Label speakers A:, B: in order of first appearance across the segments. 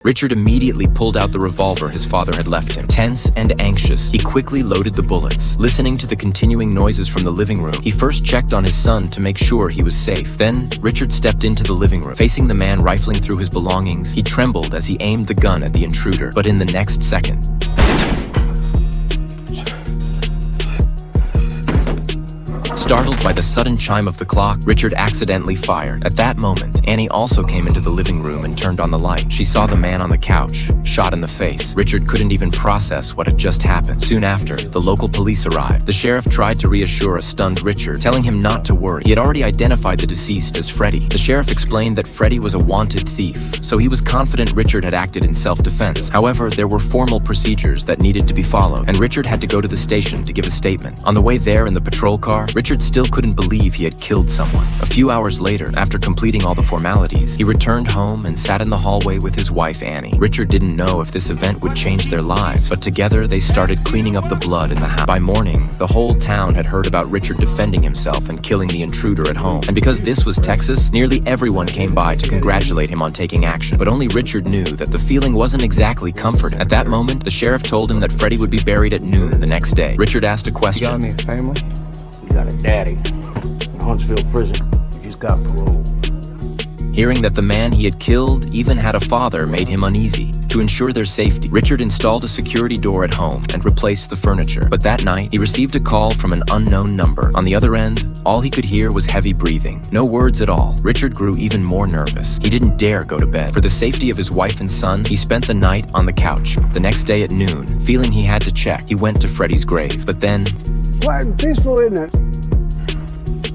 A: Richard immediately pulled out the revolver his father had left him. Tense and anxious, he quickly loaded the bullets. Listening to the continuing noises from the living room, he first checked on his son to make sure he was safe. Then, Richard stepped into the living room. Facing the man rifling through his belongings, he trembled as he aimed the gun at the intruder. But in the next second, startled by the sudden chime of the clock, Richard accidentally fired. At that moment, Annie also came into the living room and turned on the light. She saw the man on the couch, shot in the face. Richard couldn't even process what had just happened. Soon after, the local police arrived. The sheriff tried to reassure a stunned Richard, telling him not to worry. He had already identified the deceased as Freddie. The sheriff explained that Freddie was a wanted thief, so he was confident Richard had acted in self-defense. However, there were formal procedures that needed to be followed, and Richard had to go to the station to give a statement. On the way there in the patrol car, Richard still couldn't believe he had killed someone. A few hours later, after completing all the formalities, he returned home and sat in the hallway with his wife, Annie. Richard didn't know if this event would change their lives, but together they started cleaning up the blood in the house. By morning, the whole town had heard about Richard defending himself and killing the intruder at home. And because this was Texas, nearly everyone came by to congratulate him on taking action. But only Richard knew that the feeling wasn't exactly comforting. At that moment, the sheriff told him that Freddie would be buried at noon the next day. Richard asked a question.
B: You got any family?
C: You got a daddy in Huntsville prison. You just got parole.
A: Hearing that the man he had killed even had a father made him uneasy. To ensure their safety, Richard installed a security door at home and replaced the furniture. But that night, he received a call from an unknown number. On the other end, all he could hear was heavy breathing. No words at all. Richard grew even more nervous. He didn't dare go to bed. For the safety of his wife and son, he spent the night on the couch. The next day at noon, feeling he had to check, he went to Freddie's grave. But then,
C: Quiet and peaceful, isn't it?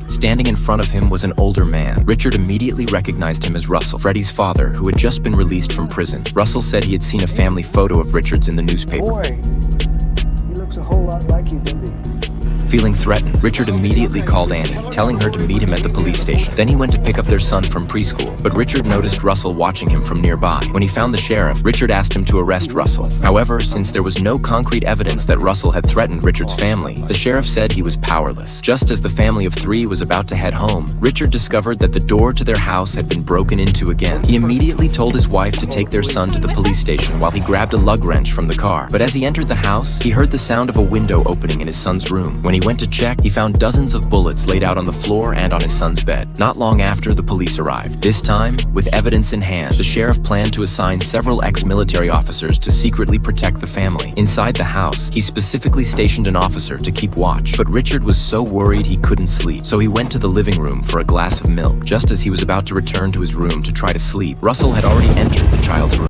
A: standing in front of him was an older man. Richard immediately recognized him as Russell, Freddie's father, who had just been released from prison. Russell said he had seen a family photo of Richard's in the newspaper.
C: Boy, he looks a whole lot like you, doesn't he?
A: Feeling threatened, Richard immediately called Annie, telling her to meet him at the police station. Then he went to pick up their son from preschool, but Richard noticed Russell watching him from nearby. When he found the sheriff, Richard asked him to arrest Russell. However, since there was no concrete evidence that Russell had threatened Richard's family, the sheriff said he was powerless. Just as the family of three was about to head home, Richard discovered that the door to their house had been broken into again. He immediately told his wife to take their son to the police station while he grabbed a lug wrench from the car. But as he entered the house, he heard the sound of a window opening in his son's room. When he went to check, he found dozens of bullets laid out on the floor and on his son's bed. Not long after, the police arrived. This time, with evidence in hand, the sheriff planned to assign several ex-military officers to secretly protect the family. Inside the house, he specifically stationed an officer to keep watch. But Richard was so worried he couldn't sleep, so he went to the living room for a glass of milk. Just as he was about to return to his room to try to sleep, Russell had already entered the child's room.